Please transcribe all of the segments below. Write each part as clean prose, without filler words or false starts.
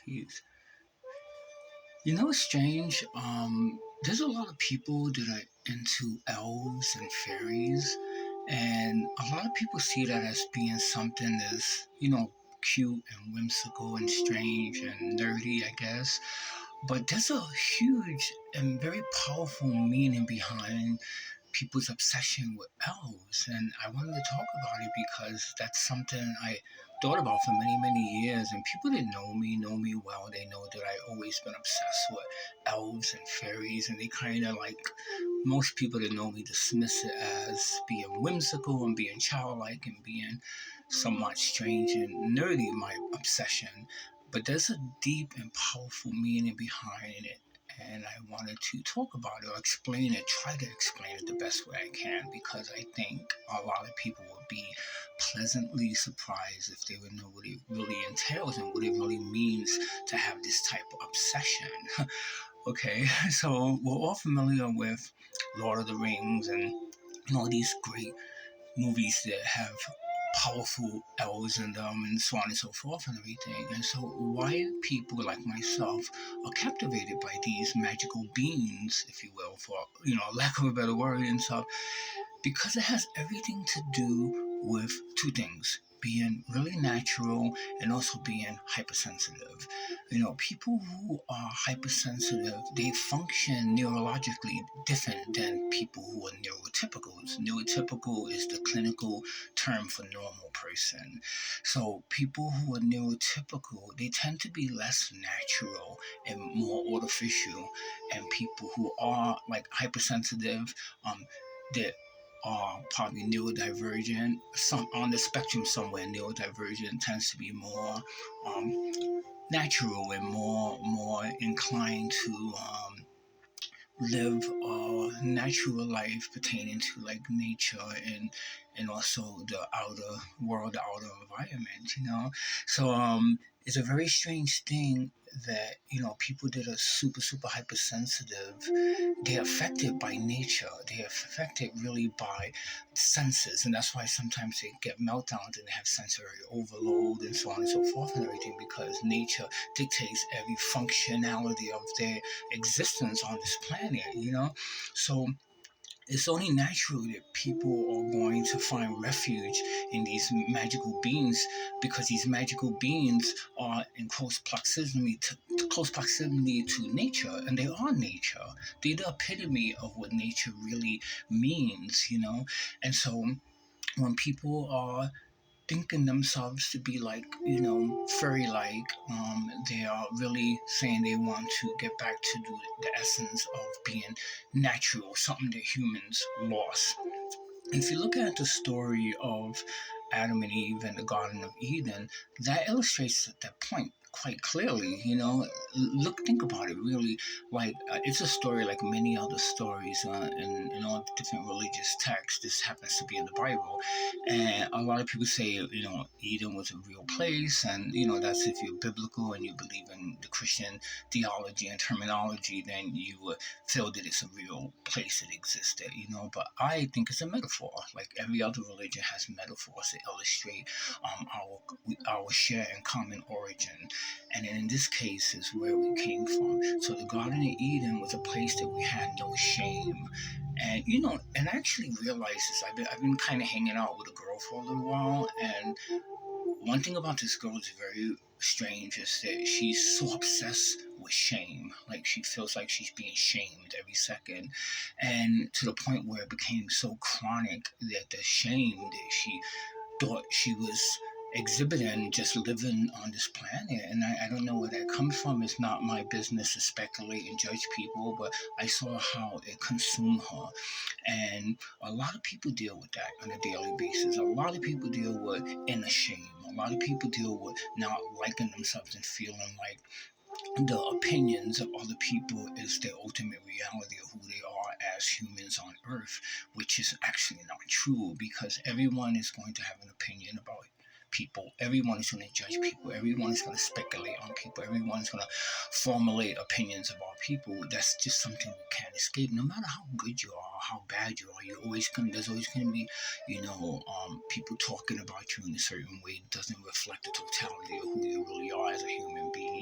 Jeez. It's strange. There's a lot of people that are into elves and fairies, and a lot of people see that as being something that's, cute and whimsical and strange and nerdy, I guess. But there's a huge and very powerful meaning behind people's obsession with elves, and I wanted to talk about it because that's something I thought about for many, many years. And people that know me well. They know that I always been obsessed with elves and fairies, and they kind of like most people that know me dismiss it as being whimsical and being childlike and being somewhat strange and nerdy. My obsession, but there's a deep and powerful meaning behind it, and I wanted to talk about it or explain it, try to explain it the best way I can, because I think a lot of people would be pleasantly surprised if they would know what it really entails and what it really means to have this type of obsession. Okay, so we're all familiar with Lord of the Rings and all these great movies that have powerful elves in them and so on and so forth and everything. And so why people like myself are captivated by these magical beings, if you will, for lack of a better word and stuff, because it has everything to do with two things: being really natural and also being hypersensitive. People who are hypersensitive, they function neurologically different than people who are neurotypicals. Neurotypical is the clinical term for normal person. So people who are neurotypical, they tend to be less natural and more artificial. And people who are like hypersensitive, that are probably neurodivergent. Some on the spectrum somewhere, neurodivergent tends to be more um, natural and more inclined to live a natural life pertaining to like nature and also the outer world, the outer environment. So it's a very strange thing that people that are super hypersensitive, they're affected by nature. They're affected really by senses, and that's why sometimes they get meltdowns and they have sensory overload and so on and so forth and everything, because nature dictates every functionality of their existence on this planet. So it's only natural that people are going to find refuge in these magical beings, because these magical beings are in close proximity to nature, and they are nature. They're the epitome of what nature really means. And so when people are thinking themselves to be like, fairy like, they are really saying they want to get back to the essence of being natural, something that humans lost. If you look at the story of Adam and Eve and the Garden of Eden, that illustrates that point quite clearly. Think about it really. Like it's a story like many other stories in all different religious texts. This happens to be in the Bible, and a lot of people say Eden was a real place, and that's if you're biblical and you believe in the Christian theology and terminology, then you would feel that it's a real place that existed. But I think it's a metaphor. Like every other religion has metaphors that illustrate our share and common origin, and in this case is where we came from. So the Garden of Eden was a place that we had no shame. And and I actually realized this. I've been kind of hanging out with a girl for a little while, and one thing about this girl is very strange is that she's so obsessed with shame. Like she feels like she's being shamed every second, and to the point where it became so chronic that the shame that she thought she was exhibiting just living on this planet. And I don't know where that comes from. It's not my business to speculate and judge people, but I saw how it consumed her. And a lot of people deal with that on a daily basis. A lot of people deal with inner shame. A lot of people deal with not liking themselves and feeling like the opinions of other people is the ultimate reality of who they are as humans on earth, which is actually not true, because everyone is going to have an opinion about people. Everyone is going to judge people. Everyone is going to speculate on people. Everyone is going to formulate opinions about people. That's just something we can't escape. No matter how good you are, how bad you are, there's always going to be, people talking about you in a certain way. It doesn't reflect the totality of who you really are as a human being.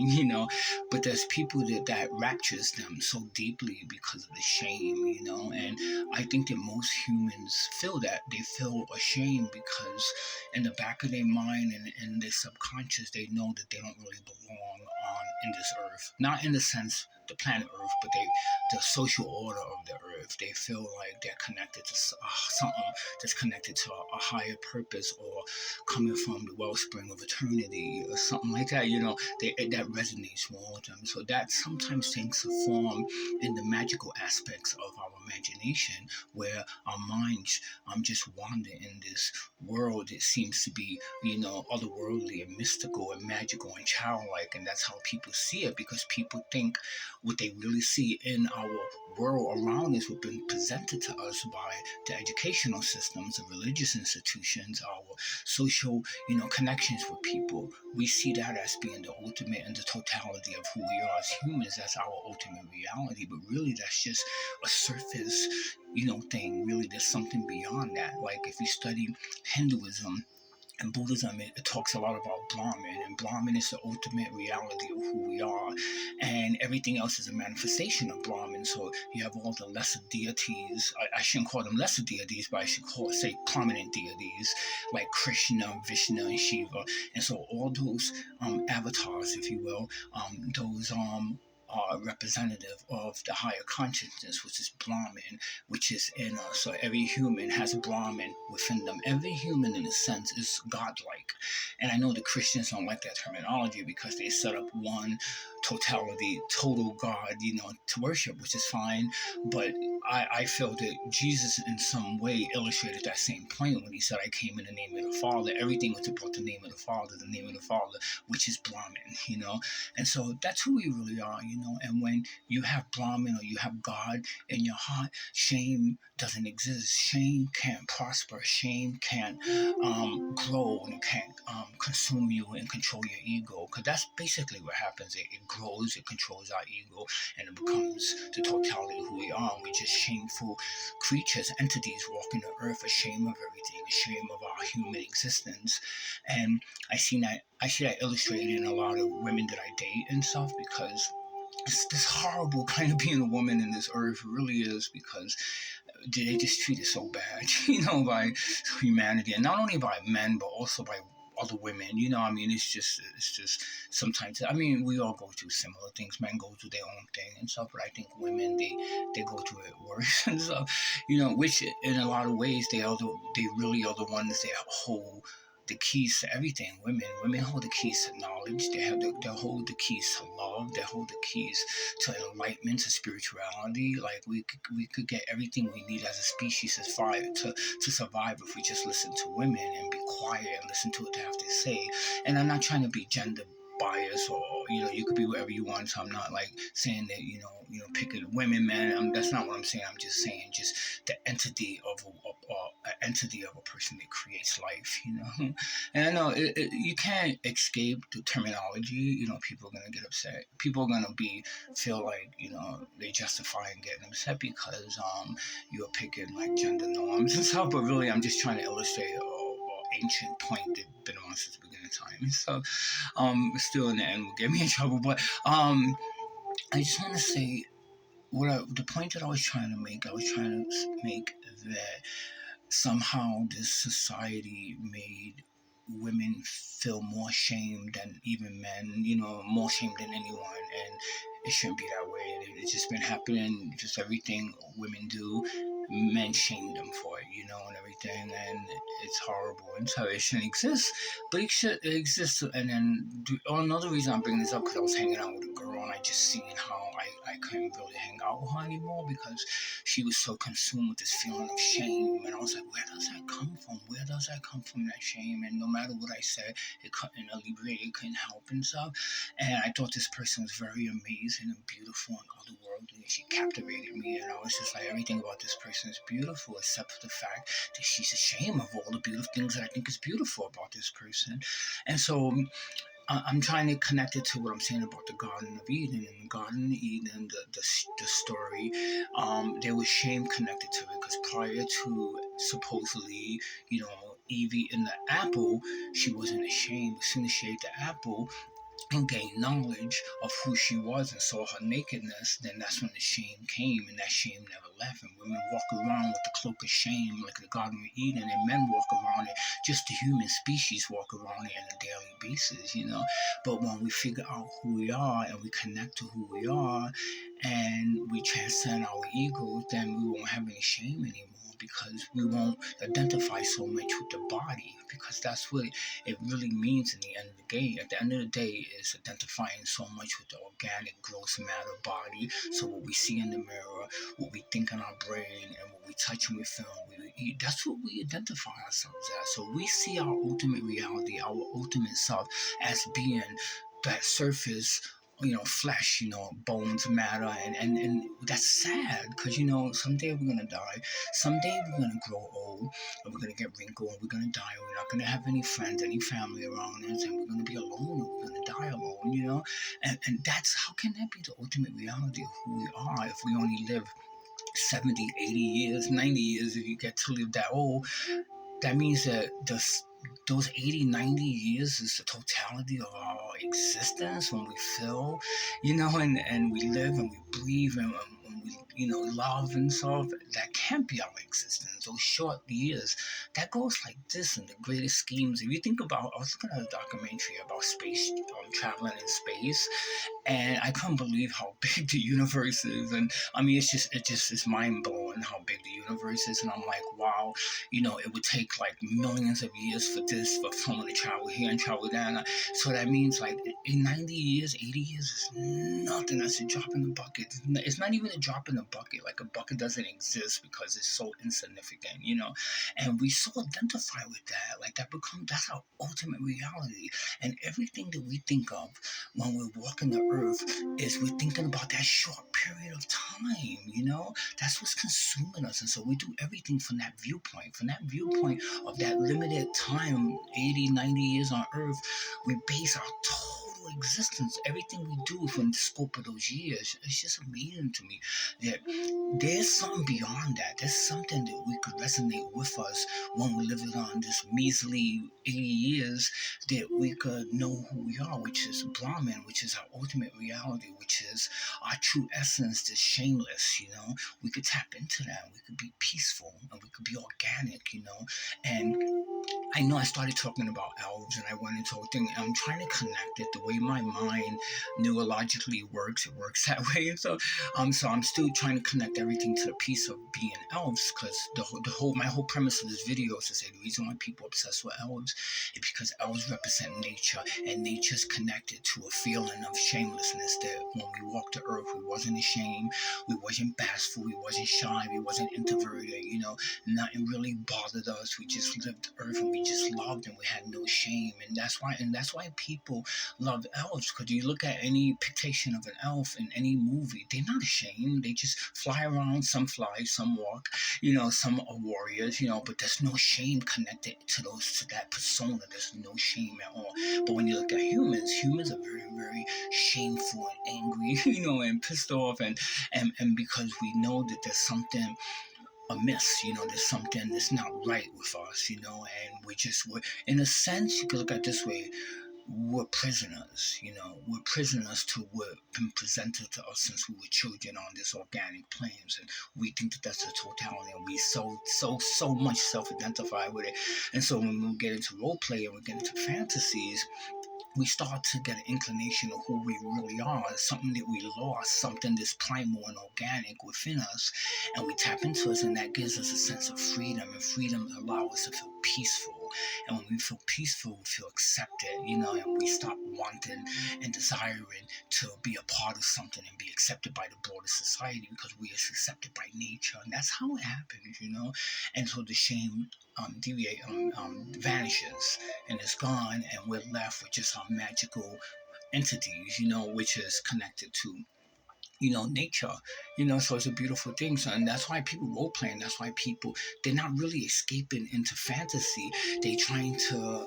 but there's people that raptures them so deeply because of the shame, and I think that most humans feel that. They feel ashamed because in the back of their mind and in their subconscious, they know that they don't really belong on in this earth. Not in the sense the planet Earth, but the social order of the earth. They feel like they're connected to something that's connected to a higher purpose or coming from the wellspring of eternity or something like that. That resonates more with them. So that sometimes takes a form in the magical aspects of our imagination, where our minds just wander in this world that seems to be, otherworldly and mystical and magical and childlike. And that's how people see it, because people think what they really see in our world around us, what's been presented to us by the educational systems, the religious institutions, our social, connections with people. We see that as being the ultimate and the totality of who we are as humans. That's our ultimate reality. But really, that's just a surface, thing. Really, there's something beyond that. Like if you study Hinduism and Buddhism, it talks a lot about Brahman, and Brahman is the ultimate reality of who we are, and everything else is a manifestation of Brahman. So you have all the lesser deities. I shouldn't call them lesser deities, but I should say prominent deities like Krishna, Vishnu, and Shiva. And so all those avatars, if you will, those are representative of the higher consciousness, which is Brahman, which is in us. So every human has Brahman within them. Every human, in a sense, is godlike. And I know the Christians don't like that terminology because they set up one totality, total God, to worship, which is fine. But I feel that Jesus, in some way, illustrated that same point when he said, I came in the name of the Father. Everything was about the name of the Father, which is Brahman. And so that's who we really are. And when you have Brahman or you have God in your heart, shame doesn't exist. Shame can't prosper. Shame can't grow, and it can't consume you and control your ego. Because that's basically what happens. It grows, it controls our ego, and it becomes the totality of who we are. And we're just shameful creatures, entities walking the earth, ashamed of everything, ashamed of our human existence. And I see that illustrated in a lot of women that I date and stuff, because it's this horrible kind of being a woman in this earth. It really is, because they just treat it so bad, by humanity, and not only by men but also by other women. It's just sometimes. I mean, we all go through similar things. Men go through their own thing and stuff, but I think women they go through it worse and stuff. Which in a lot of ways they really are the ones that hold the keys to everything. Women hold the keys to knowledge. They hold the keys to love. They hold the keys to enlightenment, to spirituality. Like we could get everything we need as a species as fire to survive if we just listen to women and be quiet and listen to what they have to say. And I'm not trying to be gender bias, or you could be whatever you want. So I'm not like saying that picking women, men. That's not what I'm saying. I'm just saying just the entity of a person that creates life. And I know you can't escape the terminology. People are gonna get upset. People are gonna feel like they justify and getting upset because you're picking like gender norms and stuff. But really, I'm just trying to illustrate a ancient point that's been on since the beginning of time. So still in the end will get me in trouble. But I just want to say the point that I was trying to make. I was trying to make that somehow this society made women feel more shame than even men, more shame than anyone. And it shouldn't be that way. It's just been happening. Just everything women do, men shame them for it, and everything. And it's horrible. And so it shouldn't exist. But it should exist. And then another reason I'm bringing this up, because I was hanging out with a girl and I just seen how I couldn't really hang out with her anymore, because she was so consumed with this feeling of shame. And I was like, where does that come from? Where does that come from, that shame? And no matter what I said, it couldn't alleviate, it couldn't help and stuff. And I thought this person was very amazing and beautiful and otherworldly. And she captivated me. And I was just like, everything about this person is beautiful, except for the fact that she's ashamed of all the beautiful things that I think is beautiful about this person. And so I'm trying to connect it to what I'm saying about the Garden of Eden. In the Garden of Eden, the story, there was shame connected to it, because prior to supposedly, Eve eating the apple, she wasn't ashamed. As soon as she ate the apple, and gained knowledge of who she was and saw her nakedness, then that's when the shame came, and that shame never left. And women walk around with the cloak of shame, like the Garden of Eden, and men walk around it. Just the human species walk around it on a daily basis. But when we figure out who we are and we connect to who we are, and we transcend our egos, then we won't have any shame anymore, because we won't identify so much with the body, because that's what it really means in the end of the day. At the end of the day, is identifying so much with the organic, gross matter body. So what we see in the mirror, what we think in our brain, and what we touch and we feel and we eat, that's what we identify ourselves as. So we see our ultimate reality, our ultimate self, as being that surface, flesh, bones, matter, and that's sad, because someday we're gonna die, someday we're gonna grow old, and we're gonna get wrinkled, and we're gonna die, and we're not gonna have any friends, any family around us, and we're gonna be alone, and we're gonna die alone. And that's, how can that be the ultimate reality of who we are if we only live 70, 80 years, 90 years, if you get to live that old? That means that those 80, 90 years is the totality of our existence when we feel, and we live and we breathe, and we, love and stuff. That can't be our existence. Those short years, that goes like this in the greatest schemes. If you think about, I was looking at a documentary about space, traveling in space, and I couldn't believe how big the universe is. And I mean, it's mind blowing how big the universe is. And I'm like, wow, it would take like millions of years for someone to travel here and travel there. So that means like in 90 years, 80 years is nothing. That's a drop in the bucket. It's not even a drop in the bucket. Like, a bucket doesn't exist because it's so insignificant. And we so identify with that. Like, that's our ultimate reality. And everything that we think of when we're walking the earth is we're thinking about that short period of time. That's what's consuming us. And so we do everything from that viewpoint of that limited time, 80, 90 years on earth. We base our total existence, everything we do from the scope of those years. It's just amazing to me that there's something beyond that. There's something that we could resonate with us when we're living on this measly 80 years, that we could know who we are, which is Brahman, which is our ultimate reality, which is our true essence, this shameless. We could tap into that. We could be peaceful, and we could be organic. And I know I started talking about elves, and I went into a thing. I'm trying to connect it the way my mind neurologically works. It works that way. And so I'm still trying to connect everything to the piece of being elves, because my whole premise of this video is to say the reason why people are obsessed with elves is because elves represent nature, and nature's connected to a feeling of shamelessness. That when we walked the earth, we wasn't ashamed, we wasn't bashful, we wasn't shy, we wasn't introverted. Nothing really bothered us. We just lived earth, and we just loved, and we had no shame. And that's why people love elves, because you look at any pictation of an elf in any movie, they're not ashamed. They just fly around. Some fly, some walk, some are warriors, but there's no shame connected to that persona. There's no shame at all. But when you look at humans are very, very shameful and angry, and pissed off, and because we know that there's something amiss, there's something that's not right with us, and we're, in a sense, you could look at it this way: we're prisoners, we're prisoners to what's been presented to us since we were children on this organic planes, and we think that that's the totality, and we so much self-identify with it. And so when we get into role play and we get into fantasies, we start to get an inclination of who we really are, something that we lost, something that's primal and organic within us, and we tap into it, and that gives us a sense of freedom, and freedom allows us to feel peaceful. And when we feel peaceful, we feel accepted, and we stop wanting and desiring to be a part of something and be accepted by the broader society, because we are accepted by nature, and that's how it happens. And so the shame vanishes, and it's gone, and we're left with just our magical entities, which is connected to nature, so it's a beautiful thing. So, and that's why people role playing, that's why people, they're not really escaping into fantasy. They're trying to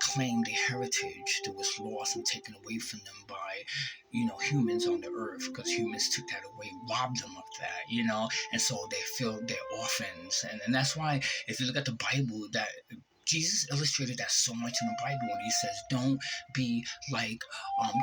claim the heritage that was lost and taken away from them by humans on the earth, because humans took that away, robbed them of that. And so they feel they're orphans. And that's why, if you look at the Bible, that Jesus illustrated that so much in the Bible when he says, "Don't be like,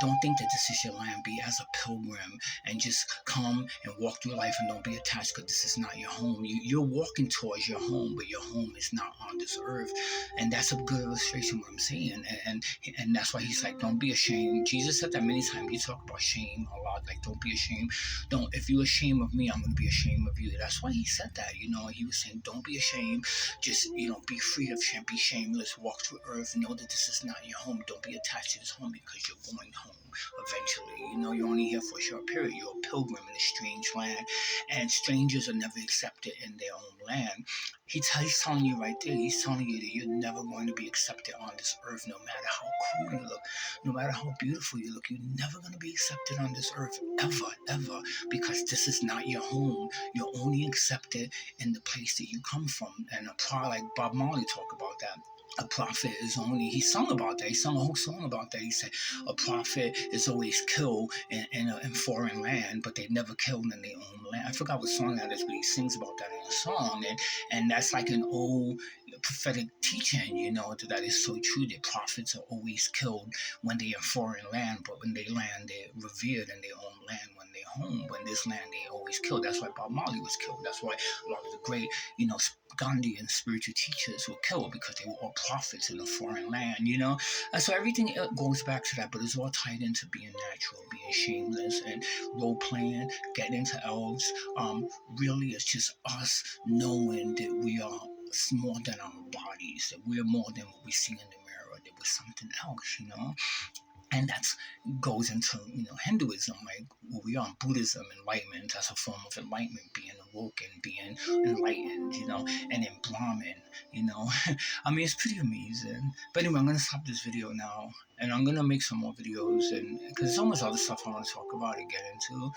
don't think that this is your land. Be as a pilgrim and just come and walk through life and don't be attached because this is not your home. You're walking towards your home, but your home is not on this earth." And that's a good illustration of what I'm saying. And that's why he's like, "Don't be ashamed." Jesus said that many times. He talked about shame a lot. Like, don't be ashamed. Don't, if you're ashamed of me, I'm going to be ashamed of you. That's why he said that. He was saying, don't be ashamed. Just, be free of shame. Be shameless. Walk through earth. Know that this is not your home. Don't be attached to this home because you're going home eventually. You're only here for a short period. You're a pilgrim in a strange land, and strangers are never accepted in their own land. He's telling you right there. He's telling you that you're never going to be accepted on this earth, no matter how cool you look, no matter how beautiful you look. You're never going to be accepted on this earth, ever, ever, because this is not your home. You're only accepted in the place that you come from. And like Bob Marley talk about that. A prophet is only, he sung about that. He sung a whole song about that. He said a prophet is always killed in foreign land, but they never killed in their own land. I forgot what song that is, but he sings about that in a song. And that's like an old prophetic teaching, that is so true, that prophets are always killed when they're in foreign land, but when they land, they're revered in their own land. When they're home, when this land, they always killed. That's why Bob Marley was killed. That's why a lot of the great, Gandhi and spiritual teachers were killed, because they were all prophets in a foreign land. And so everything goes back to that, but it's all tied into being natural, being shameless, and role playing, getting into elves. Really, it's just us knowing that we are more than our bodies, that we're more than what we see in the mirror, that we're something else. And that goes into Hinduism, like where we are in Buddhism. Enlightenment, that's a form of enlightenment, being awoken, being enlightened, and in Brahmin, you know I mean, it's pretty amazing. But anyway, I'm gonna stop this video now, and I'm gonna make some more videos, and because there's so much other stuff I want to talk about and get into.